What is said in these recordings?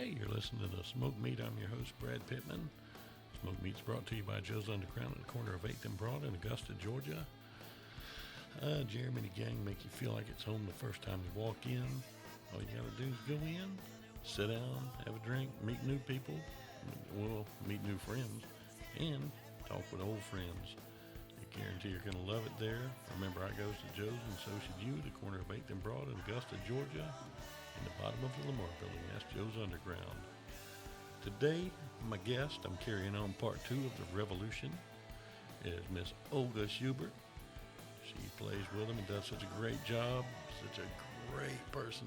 Hey, you're listening to Smoke Meat. I'm your host, Brad Pittman. Smoke Meat's brought to you by Joe's Underground at the corner of 8th and Broad in Augusta, Georgia. Jeremy and the gang make you feel like it's home the first time you walk in. All you gotta do is go in, sit down, have a drink, meet new people, meet new friends, and talk with old friends. I guarantee you're gonna love it there. Remember, I goes to Joe's and so should you, the corner of 8th and Broad in Augusta, Georgia. In the bottom of the Lamar building, that's Joe's Underground. Today, my guest, I'm carrying on part 2 of the Revolushn, is Miss Olga Schubert. She plays with him and does such a great job, such a great person.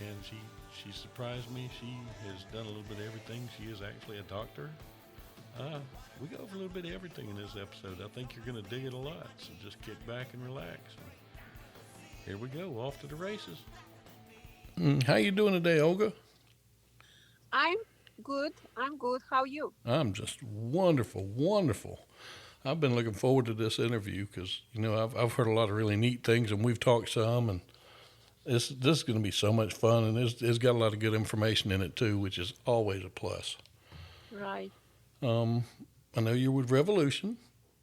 And she surprised me. She has done a little bit of everything. She is actually a doctor. We go over a little bit of everything in this episode. I think you're going to dig it a lot, so just kick back and relax. Here we go, off to the races. How you doing today, Olga? I'm good. I'm good. How are you? I'm just wonderful, wonderful. I've been looking forward to this interview because I've heard a lot of really neat things, and we've talked some, and this is going to be so much fun, and it's got a lot of good information in it too, which is always a plus. Right. Um, I know you're with Revolushn.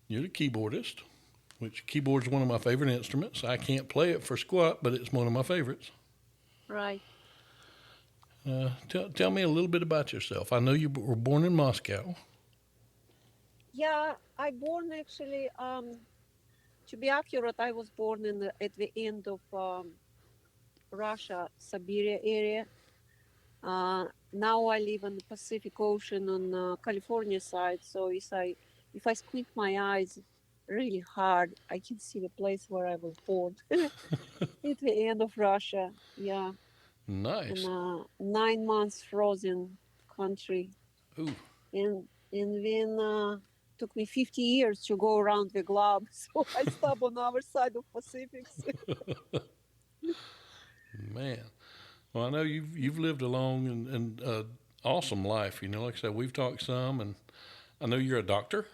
You're the keyboardist, which keyboard's one of my favorite instruments. I can't play it for squat, but it's one of my favorites. Right. Tell me a little bit about yourself. I know you were born in Moscow. Yeah, I born actually. To be accurate, I was born at the end of Russia, Siberia area. Now I live on the Pacific Ocean on California side. So if I squint my eyes really hard, I can see the place where I was born at the end of Russia. Yeah, in Nice. a 9 months frozen country. Ooh, And then took me 50 years to go around the globe. So I stopped on our side of Pacific. man. Well, I know you've lived a long and awesome life. Like I said, we've talked some, and I know you're a doctor.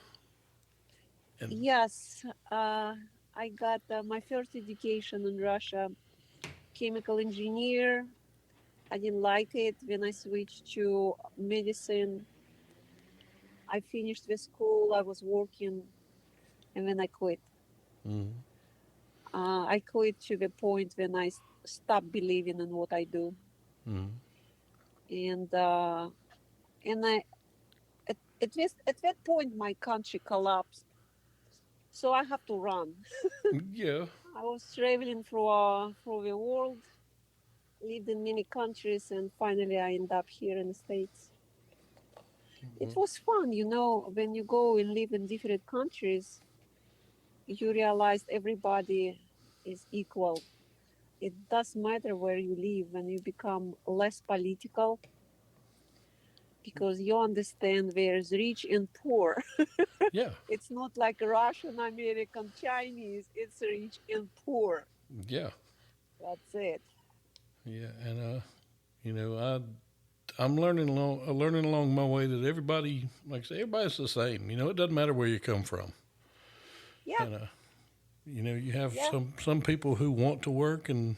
And Yes, I got my first education in Russia, chemical engineer. I didn't like it when I switched to medicine. I finished the school, I was working, and then I quit. mm, I quit to the point when I stopped believing in what I do. mm, And and I at that point my country collapsed, so I have to run. yeah. I was traveling through the world, lived in many countries, and finally I end up here in the States. It Mm, was fun, when you go and live in different countries, you realize everybody is equal. It doesn't matter where you live when you become less political, because you understand there's rich and poor. yeah. It's not like Russian, American, Chinese. It's rich and poor. Yeah. That's it. Yeah. And I'm learning along my way that everybody, like I say, everybody's the same. It doesn't matter where you come from. Yeah, And you have yeah, some people who want to work and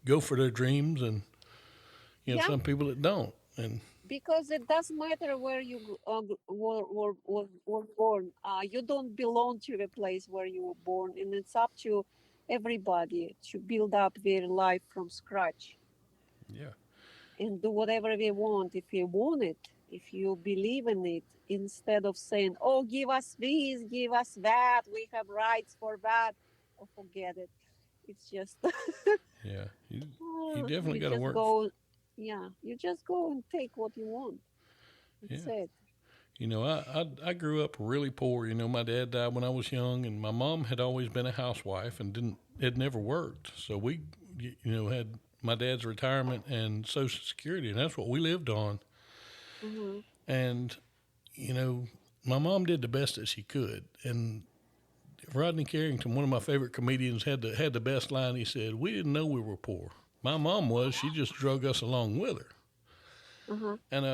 go for their dreams, and yeah. some people that don't. And Because it doesn't matter where you were born. You don't belong to the place where you were born, and it's up to everybody to build up their life from scratch yeah, and do whatever they want if you want it, if you believe in it, instead of saying, "Oh, give us this, give us that, we have rights for that," or forget it. It's just yeah. You definitely you got to just work. go, yeah, you just go and take what you want. That's Yeah. it. I grew up really poor. My dad died when I was young, and my mom had always been a housewife and didn't had never worked. So we, had my dad's retirement and Social Security, and that's what we lived on. Hmm. And you know, my mom did the best that she could. And Rodney Carrington, one of my favorite comedians, had the best line. He said, "We didn't know we were poor. My mom was. She just drug us along with her." Uh-huh. And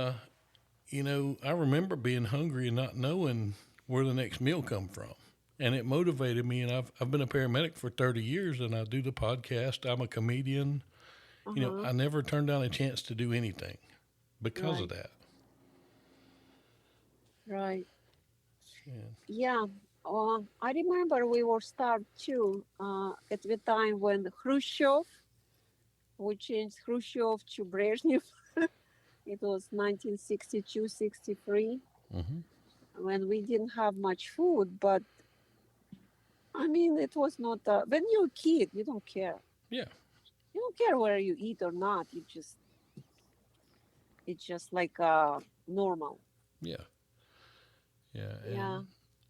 I remember being hungry and not knowing where the next meal come from. And it motivated me. And I've been a paramedic for 30 years, and I do the podcast. I'm a comedian, Uh-huh. I never turned down a chance to do anything because of Right. that. Right. Yeah. Yeah. I remember we were start too at the time when Khrushchev, we changed Khrushchev to Brezhnev. It was 1962, 63, Hmm. when we didn't have much food. But I mean, it was not, when you're a kid, you don't care. Yeah. You don't care whether you eat or not. It's just like normal. Yeah. Yeah. Yeah.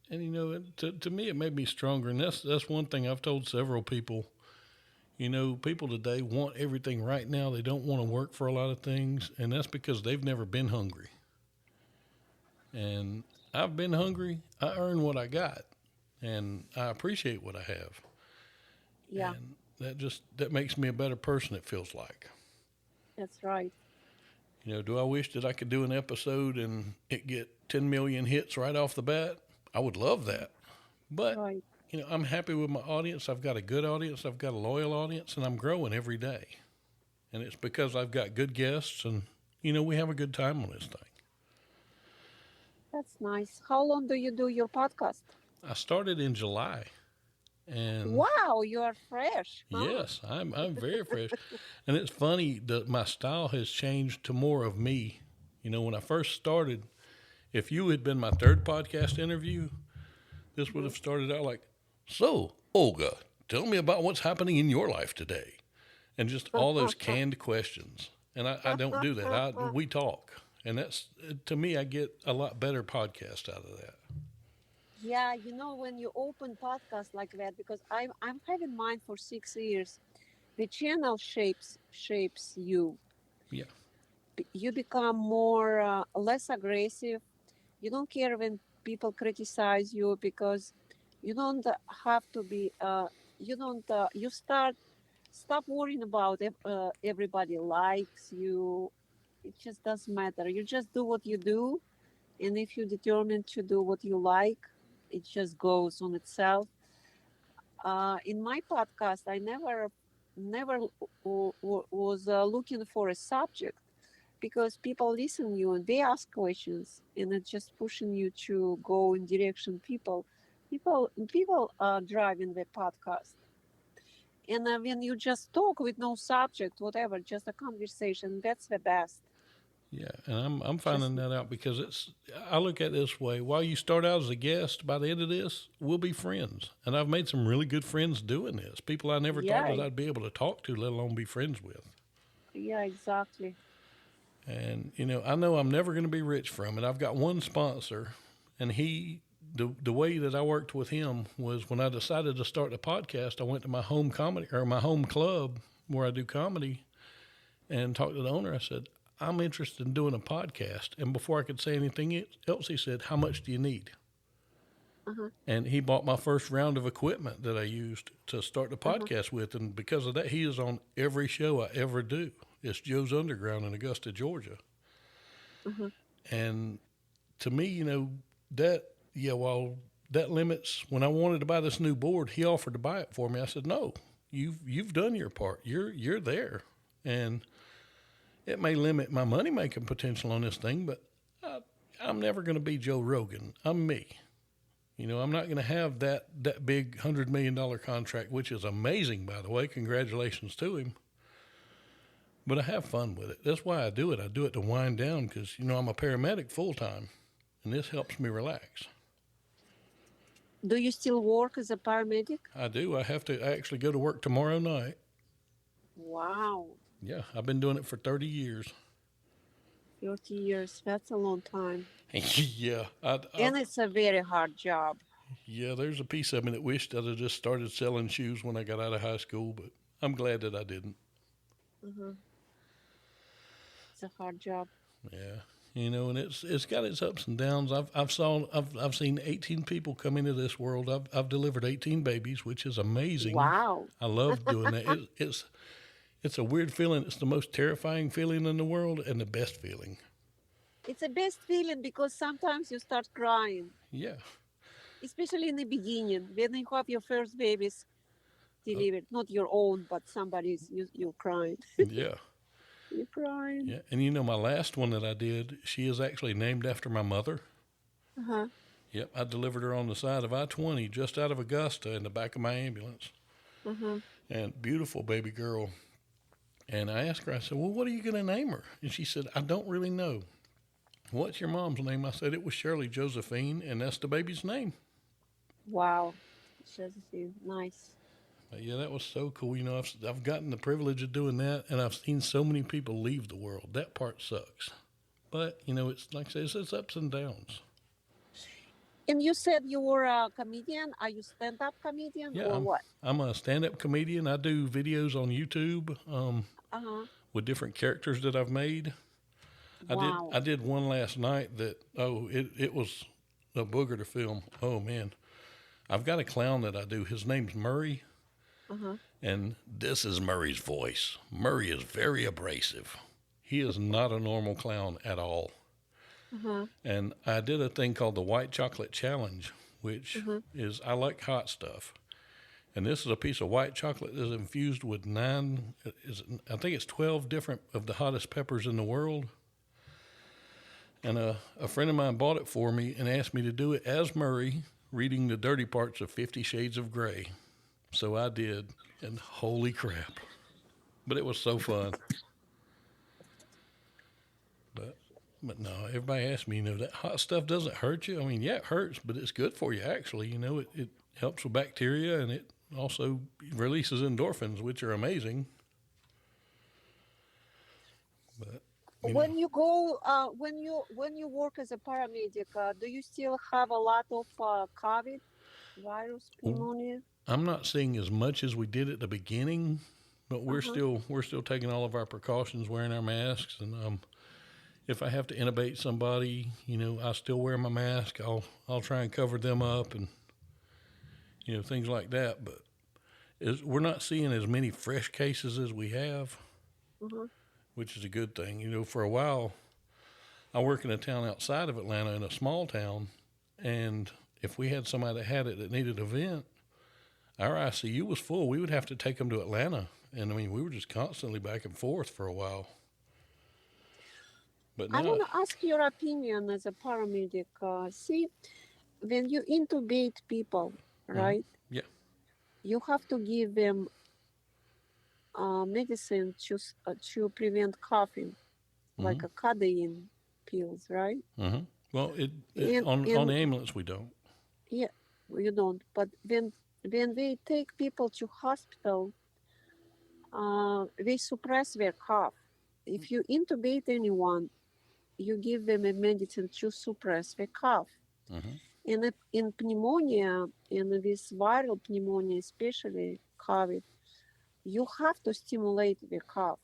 And to me, it made me stronger. And that's one thing I've told several people. People today want everything right now. They don't want to work for a lot of things, and that's because they've never been hungry. And I've been hungry. I earn what I got, and I appreciate what I have. Yeah. And that makes me a better person. It feels like. That's right. Do I wish that I could do an episode and it get 10 million hits right off the bat? I would love that. But Right. I'm happy with my audience. I've got a good audience. I've got a loyal audience, and I'm growing every day. And it's because I've got good guests, and we have a good time on this thing. That's nice. How long do you do your podcast? I started in July, and Wow, you are fresh, huh? yes, I'm very fresh. And it's funny that my style has changed to more of me. When I first started, if you had been my third podcast interview, this would Mhm. have started out like, "So, Olga, tell me about what's happening in your life today," and just all those canned questions. And I don't do that. We talk, and that's to me, I get a lot better podcast out of that. Yeah, when you open podcast like that, because I'm having mine for 6 years, the channel shapes you. Yeah, You become more less aggressive. You don't care when people criticize you, because you don't have to be. You don't. You stop worrying about if everybody likes you. It just doesn't matter. You just do what you do, and if you're determined to do what you like, it just goes on itself. In my podcast, I never was looking for a subject, because people listen to you and they ask questions, and it's just pushing you to go in direction people driving the podcast. And when you just talk with no subject, whatever, just a conversation, that's the best. yeah, and I'm Just finding that out because I look at it this way: while you start out as a guest, by the end of this, we'll be friends, and I've made some really good friends doing this. People I never thought yeah, that I'd be able to talk to, let alone be friends with. yeah, exactly. And I know I'm never going to be rich from it. I've got one sponsor, and the way that I worked with him was when I decided to start the podcast. I went to my home comedy or my home club where I do comedy, and talked to the owner. I said, I'm interested in doing a podcast. And before I could say anything else, he said, how much do you need? Uh-huh, And he bought my first round of equipment that I used to start the uh-huh, podcast with. And because of that, he is on every show I ever do. It's Joe's Underground in Augusta, Georgia. uh-huh. And to me, that, yeah, while that limits, when I wanted to buy this new board, he offered to buy it for me. I said, no, you've done your part. You're there. And it may limit my money making potential on this thing, but I'm never going to be Joe Rogan. I'm me. I'm not going to have that big $100 million contract, which is amazing, by the way. Congratulations to him. But I have fun with it. That's why I do it. I do it to wind down because I'm a paramedic full time, and this helps me relax. Do you still work as a paramedic? I do. I have to actually go to work tomorrow night. Wow, Yeah, I've been doing it for 30 years. 30 years. That's a long time. Yeah, And it's a very hard job. yeah. There's a piece of me that wished I'd have just started selling shoes when I got out of high school, but I'm glad that I didn't. Uh-huh. It's a hard job. Yeah, and it's got its ups and downs. I've seen 18 people come into this world. I've delivered 18 babies, which is amazing. Wow. I love doing that. It's a weird feeling. It's the most terrifying feeling in the world and the best feeling. It's the best feeling, because sometimes you start crying, Yeah, especially in the beginning when you have your first babies. delivered, not your own, but somebody's. You're crying. Yeah. You're crying. Yeah. And you know, my last one that I did, she is actually named after my mother. Uh huh. Yep. I delivered her on the side of I-20 just out of Augusta in the back of my ambulance. Uh huh. And beautiful baby girl. And I asked her, I said, well, what are you going to name her? And she said, I don't really know. What's your mom's name? I said, it was Shirley Josephine, and that's the baby's name. Wow. Josephine, nice. But yeah, that was so cool. You know, I've gotten the privilege of doing that, and I've seen so many people leave the world. That part sucks. But, you know, it's like I say, it's ups and downs. And you said you were a comedian. Are you stand-up comedian Yeah, or what? I'm a stand-up comedian. I do videos on YouTube Uh huh. with different characters that I've made. Wow. I did one last night that it was a booger to film. Oh man, I've got a clown that I do. His name's Murray, Uh huh. and this is Murray's voice. Murray is very abrasive. He is not a normal clown at all. Uh huh. And I did a thing called the White Chocolate Challenge, which Uh huh. is I like hot stuff. And this is a piece of white chocolate that's infused with I think it's 12 different of the hottest peppers in the world. And a friend of mine bought it for me and asked me to do it as Murray, reading the dirty parts of 50 Shades of Grey. So I did, and holy crap. But it was so fun. But but no, everybody asks me, you know, that hot stuff doesn't hurt you. I mean, yeah, it hurts, but it's good for you, actually. You know, it helps with bacteria, and it also releases endorphins, which are amazing. But you know, When you go, when you work as a paramedic, do you still have a lot of COVID virus pneumonia? I'm not seeing as much as we did at the beginning, but Uh we're huh. still taking all of our precautions, wearing our masks, and if I have to intubate somebody, you know, I still wear my mask. I'll try and cover them up, and you know, things like that. But we're not seeing as many fresh cases as we have, Uh huh. which is a good thing. You know, for a while, I work in a town outside of Atlanta, in a small town, and if we had somebody that had it that needed a vent, our ICU was full. We would have to take them to Atlanta, and I mean, we were just constantly back and forth for a while. But I now, want to ask your opinion as a paramedic. See, when you intubate people, mm-hmm, right, yeah, you have to give them medicine to prevent coughing, mm-hmm, like a codeine pills, right? mm-hmm. Well, And on and the ambulance we don't. yeah, you don't. But when we take people to hospital, we suppress their cough. If you intubate anyone, you give them a medicine to suppress the cough. Mm-hmm. In pneumonia, in this viral pneumonia, especially COVID, you have to stimulate the cough.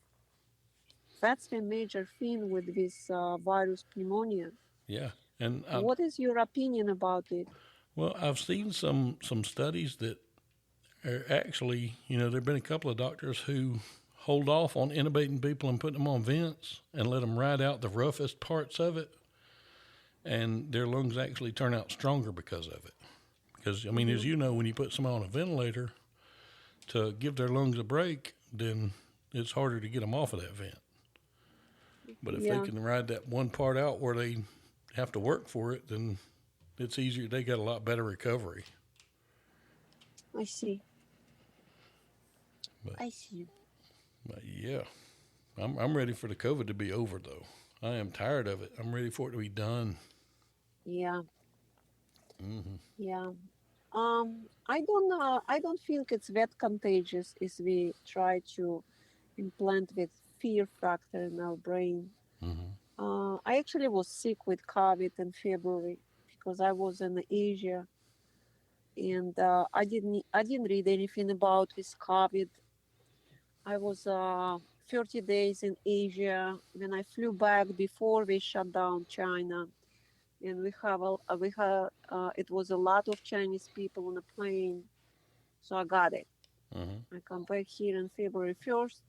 That's the major thing with this virus pneumonia. Yeah, and What is your opinion about it? well, I've seen some studies that are actually, you know, there've been a couple of doctors who hold off on intubating people and putting them on vents and let them ride out the roughest parts of it, and their lungs actually turn out stronger because of it. Because I mean, Hmm. as you know, when you put someone on a ventilator to give their lungs a break, then it's harder to get them off of that vent. But if they Yeah, can ride that one part out where they have to work for it, then it's easier. They got a lot better recovery. I see. But, I see. but yeah, I'm ready for the COVID to be over though. I am tired of it. I'm ready for it to be done. Yeah, Hmm. yeah. I don't think it's that contagious as we try to implant with fear factor in our brain. Hmm. I actually was sick with COVID in February because I was in Asia, and I didn't read anything about this COVID. I was 30 days in Asia. When I flew back before they shut down China, and we had it was a lot of Chinese people on the plane, so I got it. Hmm. I come back here on February 1st.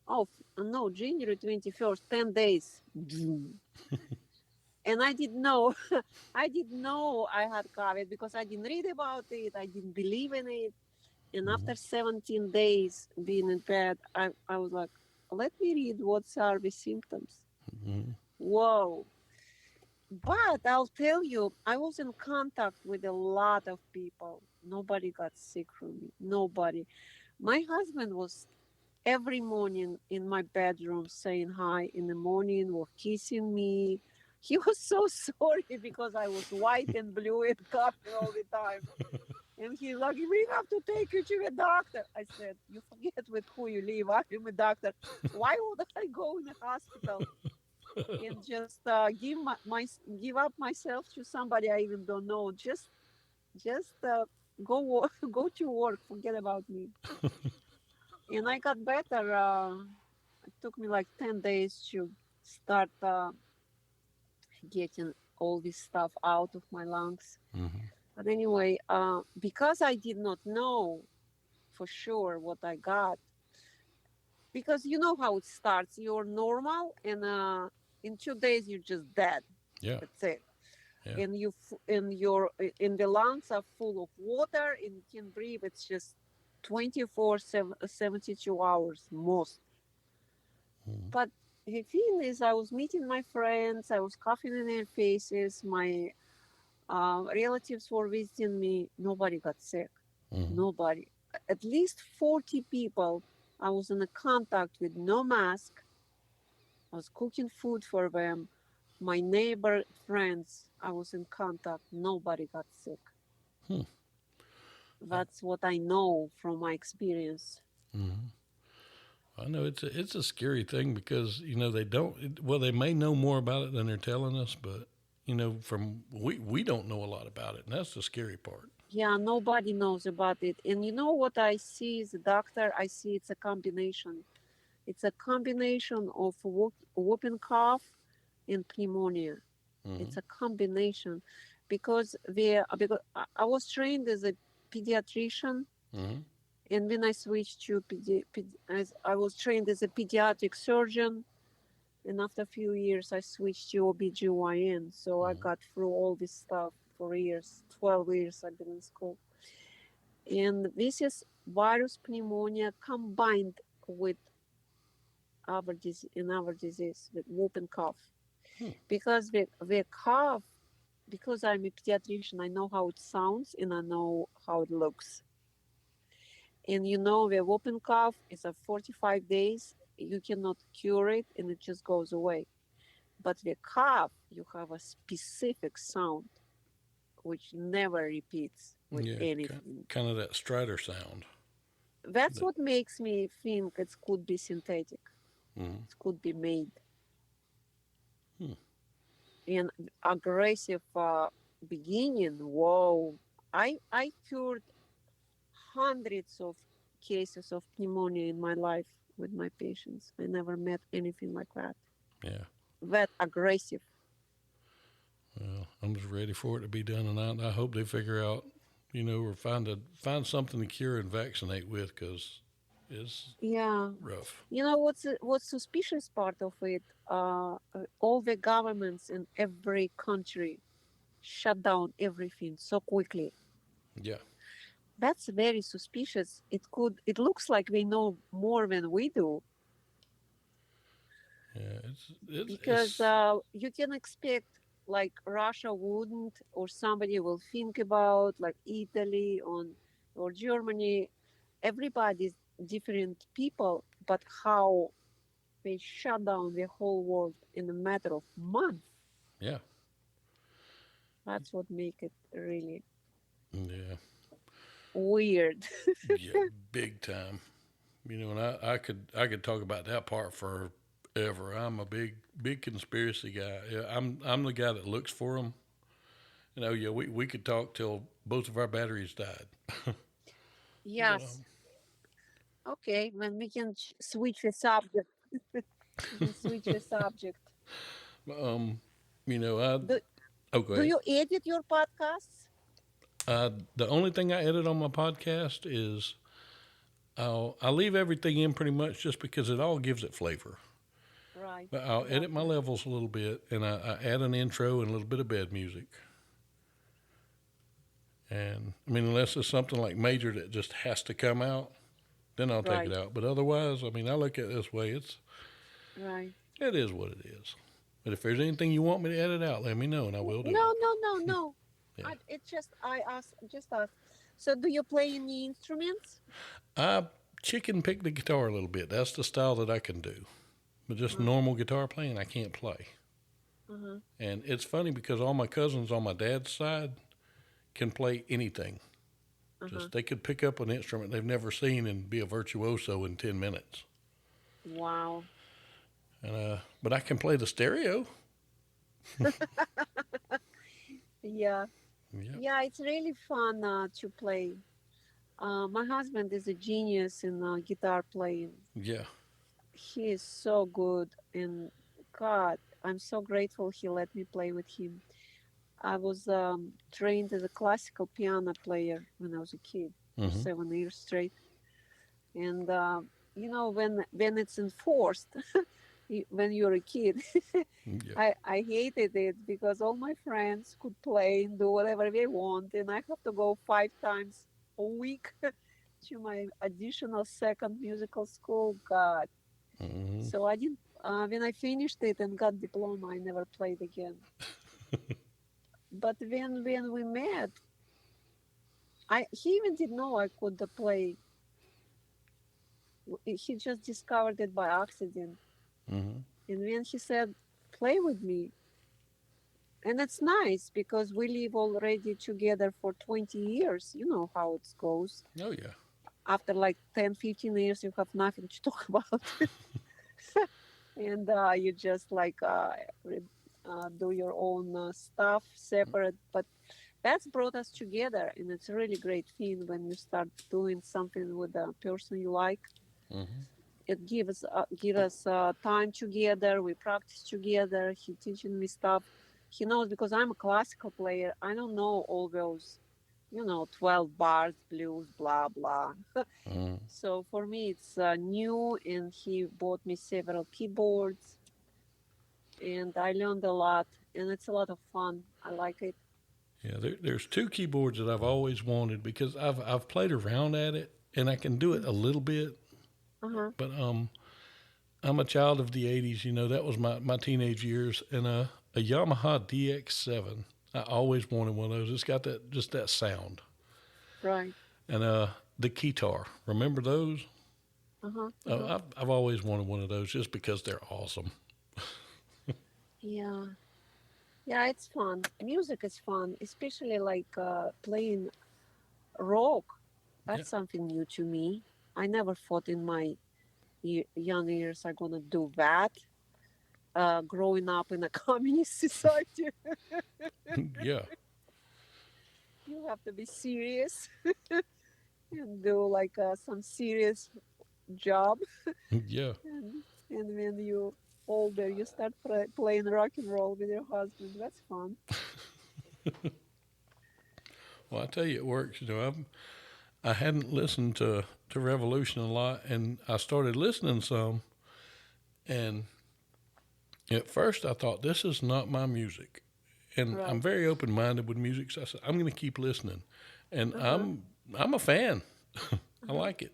Oh no, January 21st, 10 days. And I didn't know, I didn't know I had COVID because I didn't read about it. I didn't believe in it. And Mm-hmm. after 17 days being in bed, I was like, let me read what are the symptoms. Mm-hmm. Whoa. But I'll tell you, I was in contact with a lot of people. Nobody got sick from me. Nobody. My husband was every morning in my bedroom saying hi in the morning or kissing me. He was so sorry because I was white and blue and coughing all the time. And he's like, we have to take you to the doctor. I said, you forget with who you live. I'm a doctor. Why would I go in the hospital and just give up myself to somebody I even don't know? Just go to work. Forget about me. And I got better. It took me like 10 days to start getting all this stuff out of my lungs. Mm-hmm. But anyway, because I did not know for sure what I got, because you know how it starts. You're normal, and in 2 days you're just dead. Yeah. That's it. Yeah. And in the lungs are full of water, and you can breathe. It's just 72 hours most. Mm-hmm. But the thing is, I was meeting my friends. I was coughing in their faces. My relatives were visiting me. Nobody got sick. Mm-hmm. Nobody. At least 40 people I was in a contact with, no mask. I was cooking food for them. My neighbor friends, I was in contact. Nobody got sick. Hmm. That's what I know from my experience. Mm-hmm. I know it's a scary thing because they don't. Well, they may know more about it than they're telling us, but from we don't know a lot about it, and that's the scary part. Yeah, nobody knows about it. And you know what I see as a doctor? I see it's a combination. It's a combination of whooping cough and pneumonia. Mm-hmm. It's a combination because I was trained as a pediatrician, Mm-hmm. and when I switched to as I was trained as a pediatric surgeon, and after a few years I switched to OBGYN. So I Mm-hmm. got through all this stuff for years, 12 years I've been in school. And this is virus pneumonia combined with our disease, with whooping cough. Hmm. Because the cough, because I'm a pediatrician, I know how it sounds and I know how it looks. And the whooping cough is a 45 days. You cannot cure it and it just goes away. But the cough, you have a specific sound which never repeats with Yeah, anything. kind of that strider sound. That's That. what makes me think it could be synthetic. Mm-hmm. It could be made Hmm. in aggressive beginning. Whoa! I cured hundreds of cases of pneumonia in my life with my patients. I never met anything like that. Yeah. That aggressive. Well, I'm just ready for it to be done, and I hope they figure out, or find something to cure and vaccinate with, because it's Yeah. rough. What's suspicious part of it? All the governments in every country shut down everything so quickly. Yeah. That's very suspicious. It looks like they know more than we do, Yeah. because It's you can expect like Russia wouldn't, or somebody will think about like Italy or Germany. Everybody's different people, but how they shut down the whole world in a matter of months. yeah. That's what make it really Yeah. weird. Yeah. Big time. And I could talk about that part forever. I'm a big conspiracy guy. Yeah, I'm the guy that looks for them. Yeah, we could talk till both of our batteries died. But Yes. Okay, then we can switch the subject. We can switch the subject. um, I Do, oh go do ahead. you edit your podcasts? The only thing I edit on my podcast is I leave everything in pretty much just because it all gives it flavor. Right, But I'll edit my exactly. levels a little bit, and I add an intro and a little bit of bed music, And I mean, unless it's something like major that just has to come out, then I'll take it Right, out. But otherwise, I mean, I look at it this way: right. it is what it is. But if there's anything you want me to edit out, let me know, and I will do No, it. no, no, no. Yeah, It just I ask, just ask. So, do you play any instruments? I chicken pick the guitar a little bit. That's the style that I can do. But just Uh-huh, normal guitar playing, I can't play. uh-huh, And it's funny because all my cousins on my dad's side can play anything. uh-huh. Just they could pick up an instrument they've never seen and be a virtuoso in 10 minutes. Wow. And but I can play the stereo. Yeah, Yep. yeah. It's really fun to play. My husband is a genius in guitar playing. Yeah. He is so good, and God, I'm so grateful he let me play with him. I was trained as a classical piano player when I was a kid for Mm-hmm. 7 years straight. And when it's enforced, when you're a kid, Yeah. I hated it because all my friends could play and do whatever they want, and I have to go 5 times a week to my additional second musical school. God, Mm-hmm. so I didn't. When I finished it and got diploma, I never played again. But when we met, I he even didn't know I could play. He just discovered it by accident. Mm-hmm. And when he said, "Play with me," and it's nice because we live already together for 20 years. You know how it goes. Oh yeah. After like 10, 15 years, you have nothing to talk about. And you just like do your own stuff separate. But that's brought us together. And it's a really great thing when you start doing something with a person you like. Mm-hmm. It give us time together. We practice together. He teaching me stuff. He knows because I'm a classical player. I don't know all those, 12 bars, blues, blah blah. Mm-hmm. So for me, it's new, and he bought me several keyboards, and I learned a lot, and it's a lot of fun. I like it. Yeah. There's two keyboards that I've always wanted because I've played around at it and I can do it a little bit, Uh huh. but I'm a child of the '80s. You know, that was my teenage years, and a Yamaha DX7. I always wanted one of those. It's got that just that sound, Right. and the keytar. Remember those? Uh huh. Uh huh. I've always wanted one of those just because they're awesome. Yeah. Yeah, it's fun. Music is fun, especially like playing rock. Yeah. That's something new to me. I never thought in my young years I'm gonna do that. Growing up in a communist society, Yeah. you have to be serious and do like some serious job. Yeah. And when you older, you start playing rock and roll with your husband. That's fun. Well, I tell you, it works. You know, I hadn't listened to Revolushn a lot, and I started listening some, and at first I thought this is not my music, and I'm Right. very open minded with music, so I said I'm going to keep listening, and Uh huh. I'm a fan. I Uh-huh. like it.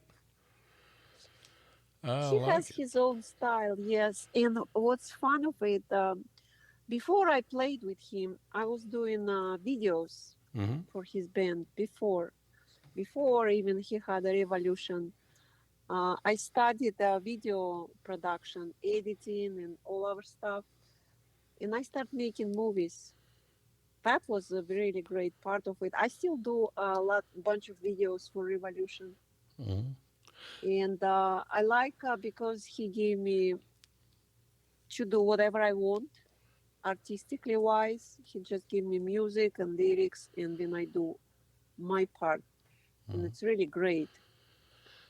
I He has like it. his own style, yes. And what's fun of it, before I played with him, I was doing videos Mm-hmm. for his band before even he had a Revolushn. I studied video production, editing, and all our stuff, and I started making movies. That was a really great part of it. I still do a bunch of videos for Revolushn, Mm-hmm. and I like because he gave me to do whatever I want artistically wise. He just gave me music and lyrics, and then I do my part, and Mm-hmm. it's really great.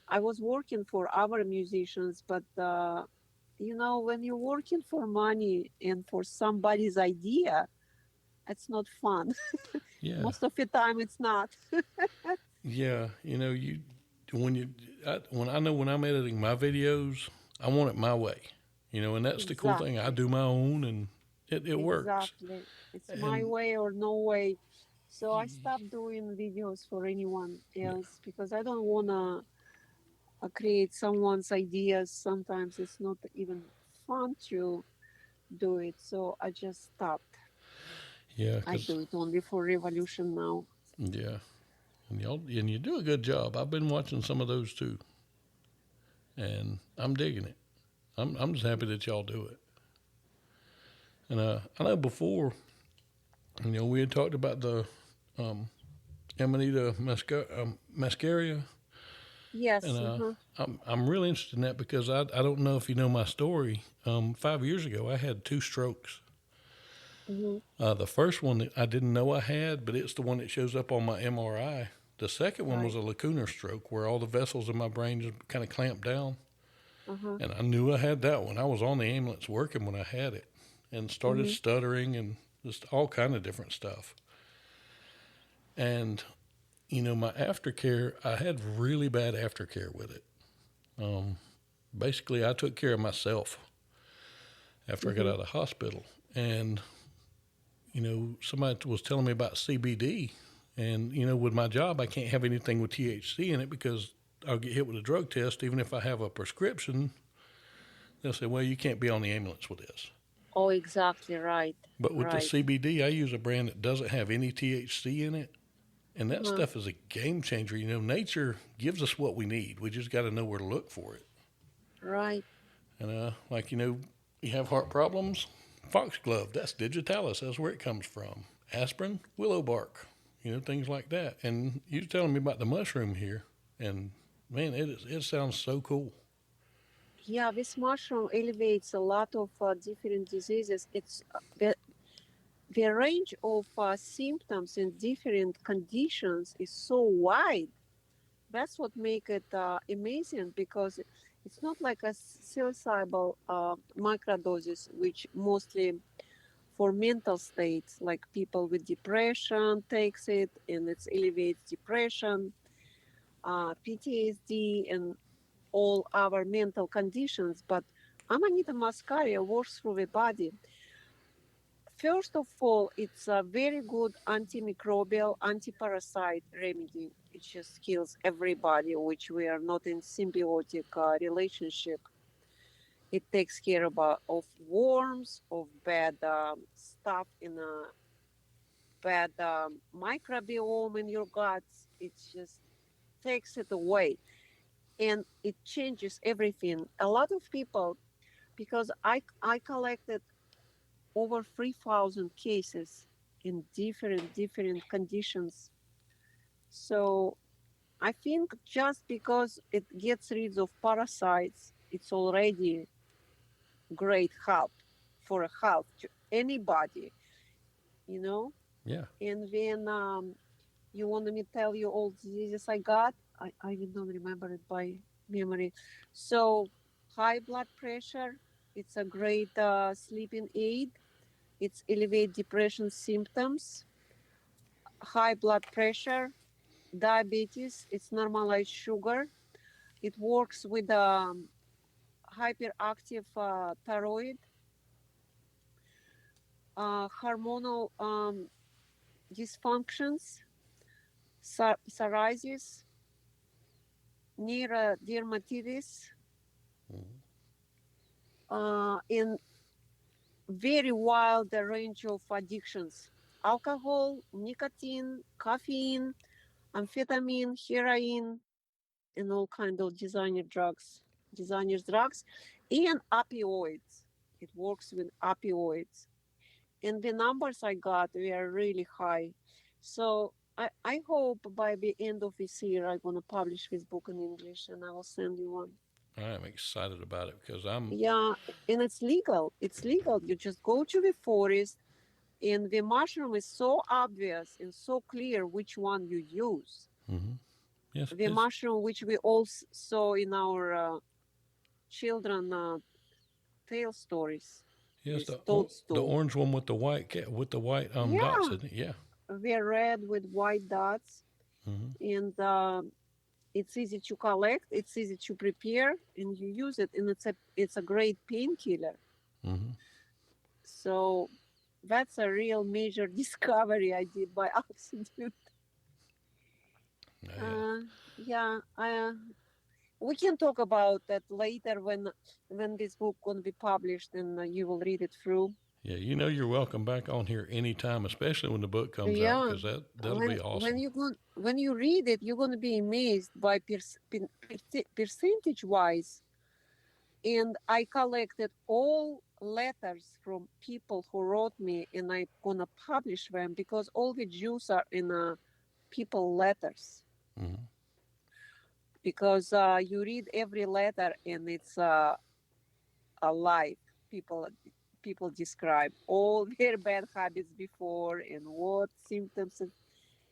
I was working for other musicians, but when you're working for money and for somebody's idea, it's not fun. Yeah. Most of the time, it's not. Yeah. You know, when you when I know when I'm editing my videos, I want it my way. You know, and that's the cool thing. I Exactly. do my own, and it works. Exactly. It's my And way or no way. So I stopped doing videos for anyone else because I don't want to create someone's ideas. Sometimes it's not even fun to do it. So I just stopped. Yeah, I because do it only for Revolution now. yeah, and you do a good job. I've been watching some of those too, and I'm digging it. I'm just happy that y'all do it. And I know before, we had talked about the um, Amanita mascaria, and Yes. Uh-huh. I'm really interested in that because I don't know if you know my story. 5 years ago, I had two strokes. Mm-hmm. The first one that I didn't know I had, but it's the one that shows up on my MRI. The second one was Right. a lacunar stroke where all the vessels in my brain just kind of clamped down. Uh-huh. And I knew I had that one. I was on the ambulance working when I had it and started Mm-hmm. stuttering and just all kind of different stuff. And, my aftercare, I had really bad aftercare with it. Um, Basically, I took care of myself after I got Mm-hmm. out of the hospital. And, somebody was telling me about CBD. And, with my job, I can't have anything with THC in it because I'll get hit with a drug test. Even if I have a prescription, they'll say, well, you can't be on the ambulance with this. Oh, exactly right. But with the Right. CBD, I use a brand that doesn't have any THC in it. And that Uh-huh. stuff is a game changer. Nature gives us what we need. We just got to know where to look for it. Right. And, you have heart problems, foxglove, that's digitalis. That's where it comes from. Aspirin, willow bark, things like that. And you're telling me about the mushroom here. And, man, it sounds so cool. Yeah, this mushroom elevates a lot of different diseases. It's the range of symptoms in different conditions is so wide. That's what makes it amazing because it's not like a psilocybal microdoses, which mostly for mental states, like people with depression takes it and it elevates depression, PTSD, and all our mental conditions. But Amanita muscaria works through the body. First of all, it's a very good antimicrobial, antiparasite remedy. It just kills everybody, which we are not in symbiotic relationship. It takes care of worms, of bad stuff in a bad microbiome in your guts. It just takes it away and it changes everything. A lot of people, because I collected over 3,000 cases in different conditions. So I think just because it gets rid of parasites, it's already great help for a health to anybody, you know. Yeah. And then you want me to tell you all diseases I got? I will not remember it by memory. So high blood pressure, it's a great sleeping aid. It's elevate depression symptoms. High blood pressure, diabetes, it's normalized sugar. It works with hyperactive thyroid, hormonal dysfunctions, psoriasis, neurodermatitis, Mm-hmm. in very wide range of addictions. Alcohol, nicotine, caffeine, amphetamine, heroin, and all kind of designers drugs, and opioids. It works with opioids. And the numbers I got were really high. So I hope by the end of this year I'm gonna publish this book in English and I will send you one. I am excited about it because I'm. Yeah, and it's legal. It's legal. You just go to the forest and the mushroom is so obvious and so clear which one you use. Mm-hmm. Yes, The it's mushroom which we all saw in our children tale stories, yes this the toadstool. orange one with the white cat with the white dots Yeah, in it. Yeah. they're red with white dots, Mm-hmm. and it's easy to collect. It's easy to prepare, and you use it, and it's a great painkiller. Mm-hmm. So that's a real major discovery I did by accident. Oh, yeah. Uh, yeah, we can talk about that later when this book gonna be published and you will read it through. Yeah, you're welcome back on here anytime, especially when the book comes out, Yeah, because that'll when be awesome. when you read it, you're gonna be amazed by percentage wise. And I collected all letters from people who wrote me, and I'm gonna publish them because all the Jews are in people letters. Hmm. Because you read every letter and it's alive. People people describe all their bad habits before and what symptoms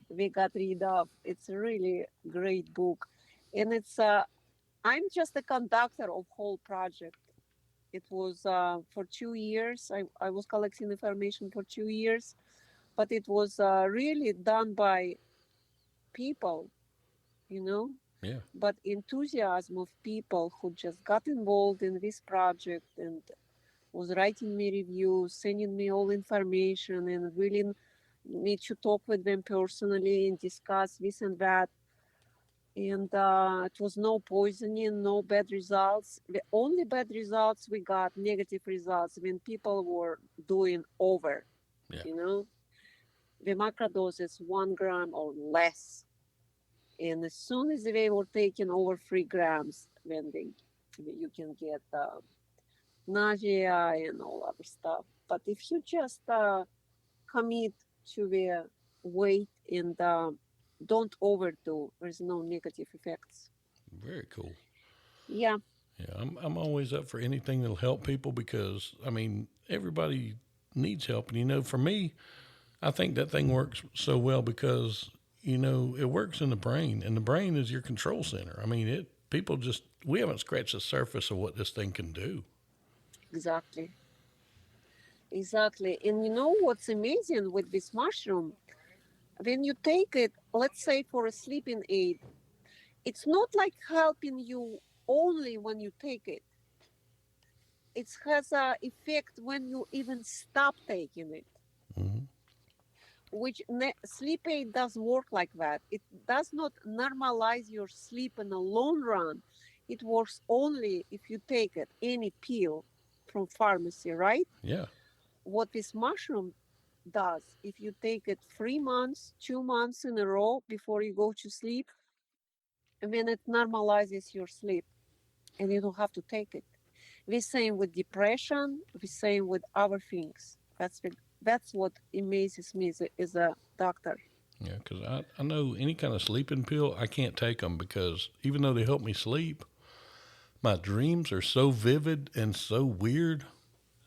we got rid of. It's a really great book, and it's I'm just a conductor of whole project. It was for 2 years. I was collecting information for 2 years, but it was really done by people, you know, Yeah, but enthusiasm of people who just got involved in this project and was writing me reviews, sending me all information, and willing me to talk with them personally and discuss this and that. And it was no poisoning, no bad results. The only bad results we got, negative results, when people were doing over, yeah, you know, the macrodose is 1 gram or less. And as soon as they were taking over 3 grams, then you can get nausea and all other stuff. But if you just commit to the weight and don't overdo, there's no negative effects. very cool. Yeah, Yeah, I'm always up for anything that'll help people because everybody needs help, and for me, I think that thing works so well because it works in the brain, and the brain is your control center. It people just we haven't scratched the surface of what this thing can do. exactly. Exactly. And you know what's amazing with this mushroom? When you take it, let's say for a sleeping aid, it's not like helping you only when you take it. It has a effect when you even stop taking it, Hmm. which sleep aid does work like that. It does not normalize your sleep in the long run. It works only if you take it, any pill from pharmacy, right? Yeah, What this mushroom does, if you take it 3 months, 2 months in a row before you go to sleep, then it normalizes your sleep and you don't have to take it. The same with depression, the same with other things. That's what amazes me as a doctor. yeah, because I know any kind of sleeping pill I can't take them because even though they help me sleep, my dreams are so vivid and so weird.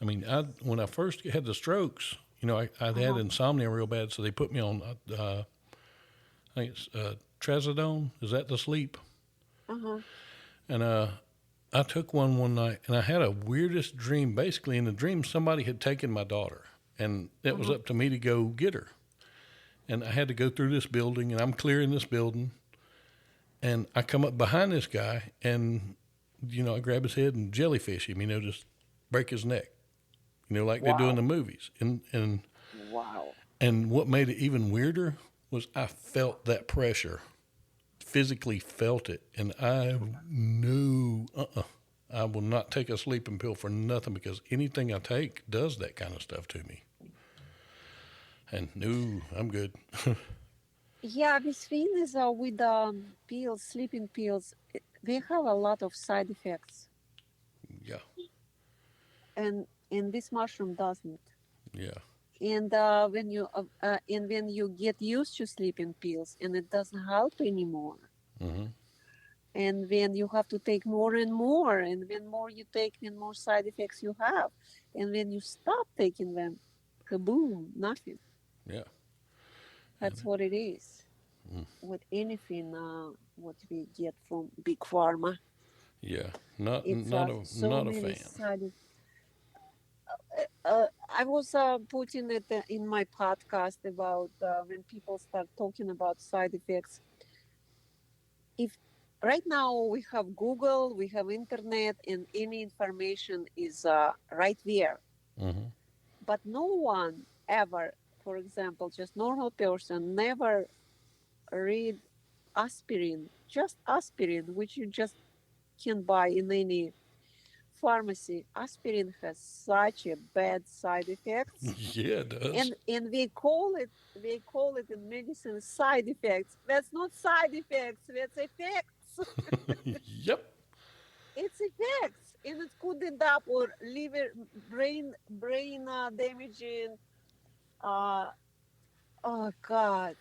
When I first had the strokes, I'd had Uh-huh. insomnia real bad, so they put me on, I think it's trazodone. Is that the sleep? Uh-huh. And I took one night, and I had a weirdest dream. Basically, in the dream, somebody had taken my daughter, and it was Uh-huh. up to me to go get her. And I had to go through this building, and I'm clearing this building, and I come up behind this guy, and I grab his head and jellyfish him, just break his neck, like they do in Wow. the movies. Wow. And what made it even weirder was I felt that pressure, physically felt it, and I knew, I will not take a sleeping pill for nothing because anything I take does that kind of stuff to me. And no, I'm good. Yeah, this thing is with pills, sleeping pills, they have a lot of side effects, Yeah, and this mushroom doesn't. yeah, And when you get used to sleeping pills, and it doesn't help anymore, hmm, and then you have to take more and more, and when more you take, then more side effects you have, and when you stop taking them, kaboom, nothing. yeah, That's what it is mm, with anything what we get from big pharma. yeah. Not It's not a so not a many fan. side. I was putting it in my podcast about when people start talking about side effects. If right now we have Google, we have internet, and any information is right there, Hmm. but no one. ever, for example, just normal person never read aspirin, just aspirin, which you just can buy in any pharmacy. Aspirin has such a bad side effects, Yeah, it does. and they call it in medicine side effects. That's not side effects. That's effects. Yep. It's effects, and it could end up or liver, brain damaging. Uh, oh God,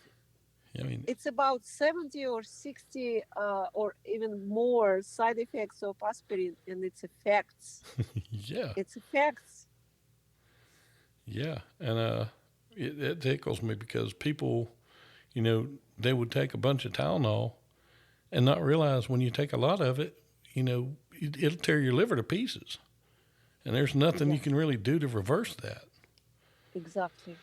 I mean, it's about 70 or 60 or even more side effects of aspirin, and its effects. yeah, Its effects. yeah, and it tickles me because people, they would take a bunch of Tylenol and not realize when you take a lot of it, it'll tear your liver to pieces, and there's nothing you Yes, can really do to reverse that. exactly.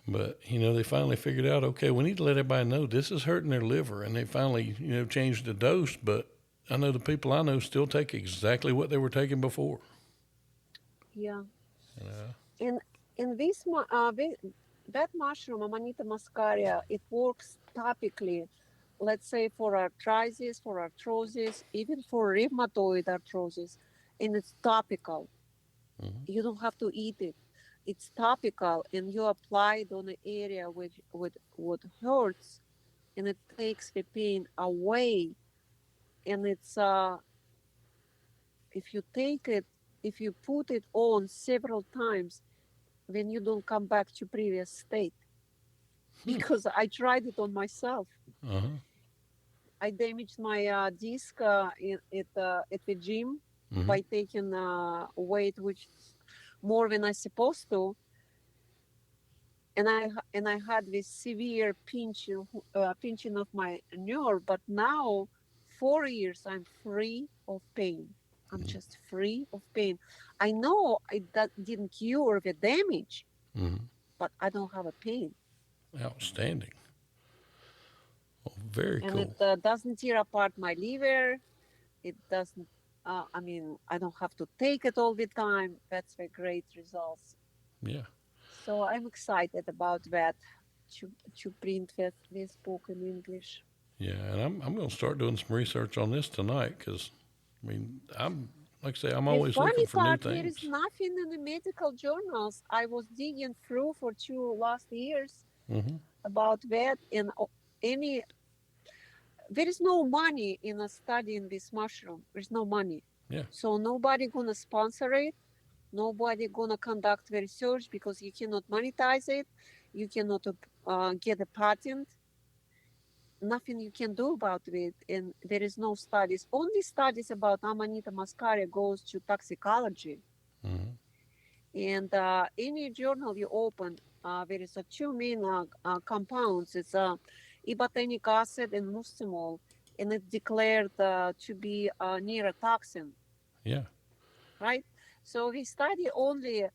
But they finally figured out, okay, we need to let everybody know this is hurting their liver, and they finally changed the dose. But I know the people I know still take exactly what they were taking before. Yeah. Uh, In that mushroom, Amanita muscaria, it works topically. Let's say for arthritis, for arthrosis, even for rheumatoid arthrosis, and it's topical. mhm. You don't have to eat it. It's topical, and you apply it on the area which with what hurts, and it takes the pain away. And it's if you take it, if you put it on several times, then you don't come back to previous state. Hmm. Because I tried it on myself. Uh-huh. I damaged my disc at the gym Hmm. by taking weight which more than I supposed to, and I had this severe pinching of my nerve. But now, 4 years, I'm free of pain. I'm just free of pain. I know that didn't cure the damage, Hmm. but I don't have a pain, Outstanding. Well, very and it cool. doesn't tear apart my liver. It doesn't. I mean, I don't have to take it all the time. That's the great results. Yeah. So I'm excited about that to print this book in English. Yeah, and I'm going to start doing some research on this tonight because I'm like I say, I'm The always looking funny for new part, there is things. nothing in the medical journals. I was digging through for 2 last years Hmm. about that, and any there is no money in a studying this mushroom. There's no money, Yeah. so nobody gonna sponsor it. Nobody gonna conduct the research because you cannot monetize it. You cannot get a patent. Nothing you can do about it, and there is no studies. Only studies about Amanita muscaria goes to toxicology. Hmm. And any journal you open, there is a two main compounds. It's ibotenic acid and muscimol, and it's declared to be a neurotoxin, Yeah. right? So we study only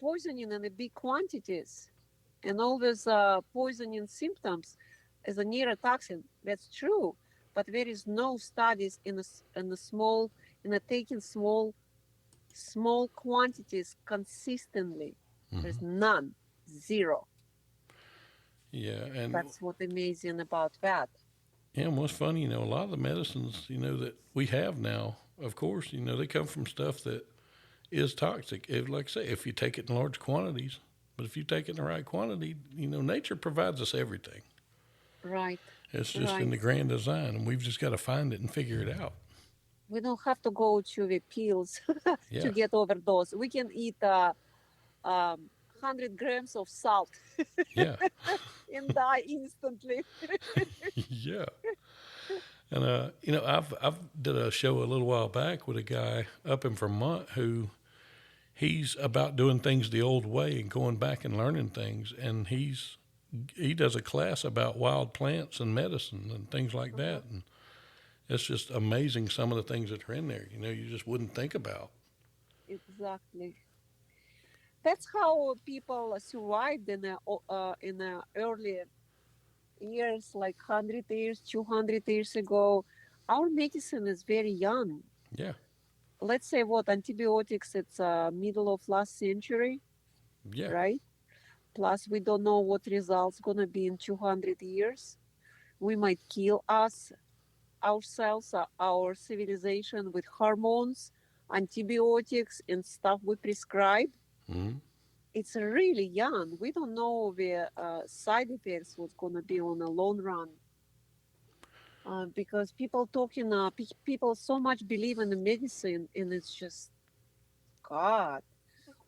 poisoning in the big quantities, and all these poisoning symptoms as a neurotoxin. That's true, but there is no studies in a small in a taking small quantities consistently. There's Hmm. none, zero. Yeah, and That's what amazing about that. and what's funny, a lot of the medicines, that we have now, of course, they come from stuff that is toxic. If, like I say, if you take it in large quantities, but if you take it in the right quantity, nature provides us everything. Right, It's just in right. the grand design, and we've just got to find it and figure it out. We don't have to go to the pills to Yeah, get overdose. We can eat 100 grams of salt yeah, and die instantly. yeah. And I've did a show a little while back with a guy up in Vermont who he's about doing things the old way and going back and learning things, and he does a class about wild plants and medicine and things like Uh-huh. that, and it's just amazing some of the things that are in there. You just wouldn't think about. Exactly. That's how people survived in the early years, like 100 years, 200 years ago. Our medicine is very young. Yeah. Let's say what antibiotics, it's middle of last century. Yeah. right? Plus, we don't know what results gonna be in 200 years. We might kill ourselves, our civilization with hormones, antibiotics, and stuff we prescribe. Mm-hmm. It's really young. We don't know the side effects what's gonna be on the long run. Because people so much believe in the medicine, and it's just God.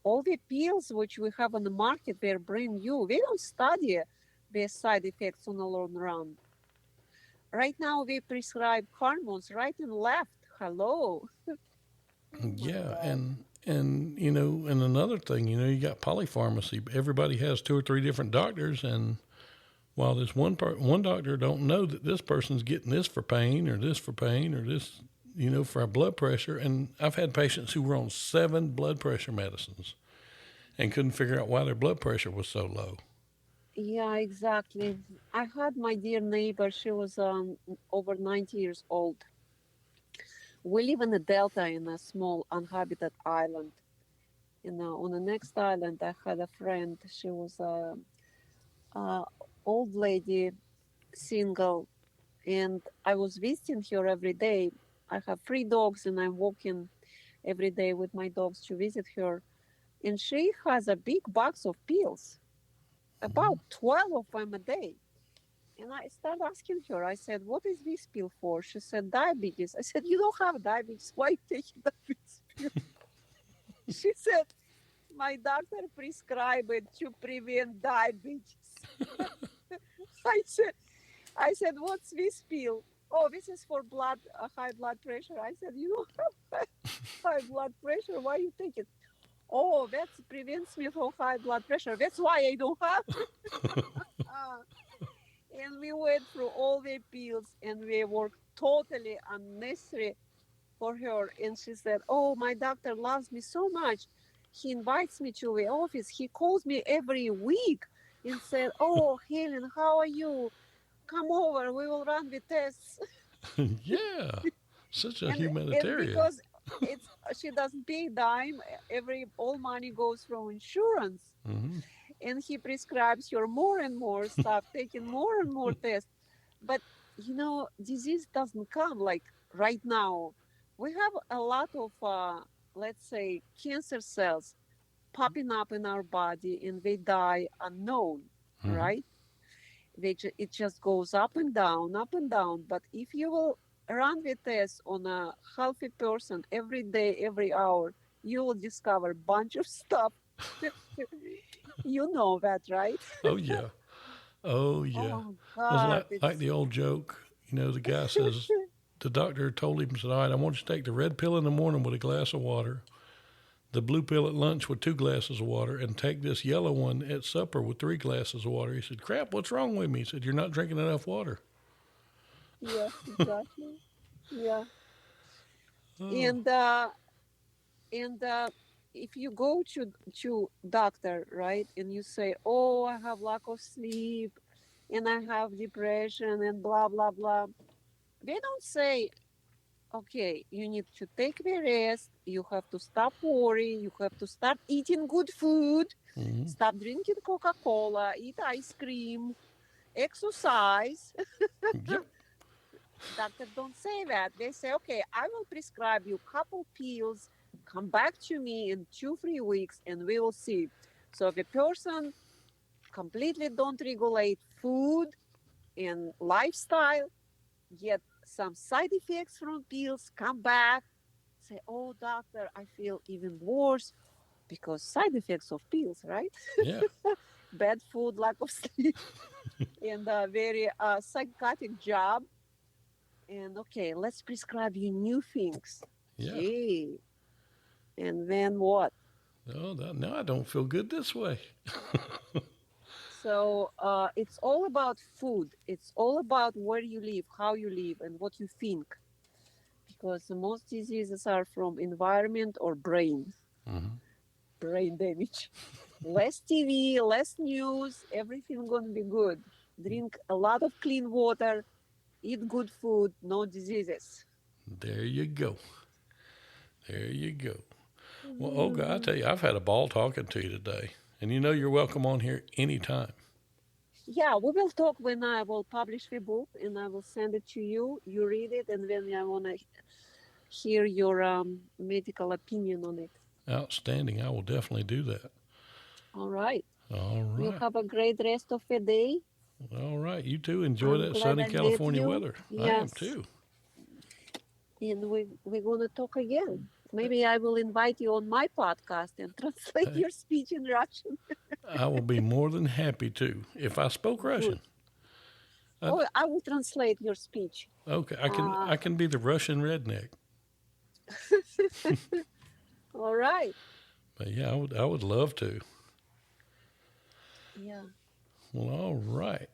All the pills which we have on the market, they're brand new. They don't study their side effects on the long run. Right now, we prescribe hormones right and left. Hello. Oh my Yeah, God. and and another thing, you got polypharmacy. Everybody has two or three different doctors, and while this one doctor don't know that this person's getting this for pain or this for pain or this, for blood pressure. And I've had patients who were on 7 blood pressure medicines and couldn't figure out why their blood pressure was so low. Yeah, exactly. I had my dear neighbor. She was over 90 years old. We live in the Delta in a small uninhabited island. On the next island, I had a friend. She was a old lady, single, and I was visiting her every day. I have 3 dogs, and I'm walking every day with my dogs to visit her. And she has a big box of pills, Mm-hmm. about 12 of them a day. And I started asking her, I said, what is this pill for? She said, diabetes. I said, you don't have diabetes. Why are you taking this pill? She said, my doctor prescribed it to prevent diabetes. I said, what's this pill? Oh, this is for high blood pressure. I said, you don't have high blood pressure. Why you take it? Oh, that prevents me from high blood pressure. That's why I don't have it. Uh, and we went through all the pills and we were totally unnecessary for her. And she said, oh, my doctor loves me so much. He invites me to the office. He calls me every week and said, oh, Helen, how are you? Come over. We will run the tests. Yeah, such a And humanitarian. because it's she doesn't pay dime, every all money goes from insurance. Mm-hmm. And he prescribes her more and more stuff, taking more and more tests. But disease doesn't come like right now. We have a lot of let's say cancer cells popping up in our body and they die unknown, Mm-hmm. right? It just goes up and down. But if you will run the test on a healthy person every day, every hour, you will discover a bunch of stuff. You know that, right? Oh yeah. Oh yeah. Oh It's God, like it's the old joke. The guy says the doctor told him, said, "All right, I want you to take the red pill in the morning with a glass of water, the blue pill at lunch with 2 glasses of water, and take this yellow one at supper with 3 glasses of water." He said, "Crap, what's wrong with me?" He said, "You're not drinking enough water." yeah, exactly. Yeah, Oh. and if you go to doctor, right, and you say, "Oh, I have lack of sleep, and I have depression, and blah blah blah," they don't say, "Okay, you need to take the rest. You have to stop worrying. You have to start eating good food. Mm-hmm. Stop drinking Coca-Cola. Eat ice cream. Exercise." Yep. Doctor don't say that. They say, okay, I will prescribe you a couple pills. Come back to me in 2 3 weeks, and we will see. So if a person completely don't regulate food and lifestyle, get some side effects from pills, come back, say, oh doctor, I feel even worse because side effects of pills, right? Yeah. Bad food, lack of sleep, and a very psychotic job. And okay, let's prescribe you new things. Yeah. Okay. And then what? Oh, now I don't feel good this way. So it's all about food. It's all about where you live, how you live, and what you think. Because most diseases are from environment or Mm-hmm. brain damage. Less TV, less news, everything gonna be good. Drink a lot of clean water, eat good food, no diseases. There you go. There you go. Well, Olga, I Mm, tell you, I've had a ball talking to you today. And you know you're welcome on here anytime. Yeah, we will talk when I will publish the book and I will send it to you. You read it, and then I want to hear your medical opinion on it. Outstanding. I will definitely do that. All right. All You right. have a great rest of the day. All right. You too. Enjoy I'm that glad sunny I met California you. weather. I am Yes. too. And we're going to talk again. Maybe I will invite you on my podcast and translate Hey, your speech in Russian. I will be more than happy to if I spoke Good. Russian. I, Oh, I will translate your speech. okay, Uh, I can be the Russian redneck. all right. But yeah, I would love to. Yeah. Well, all right.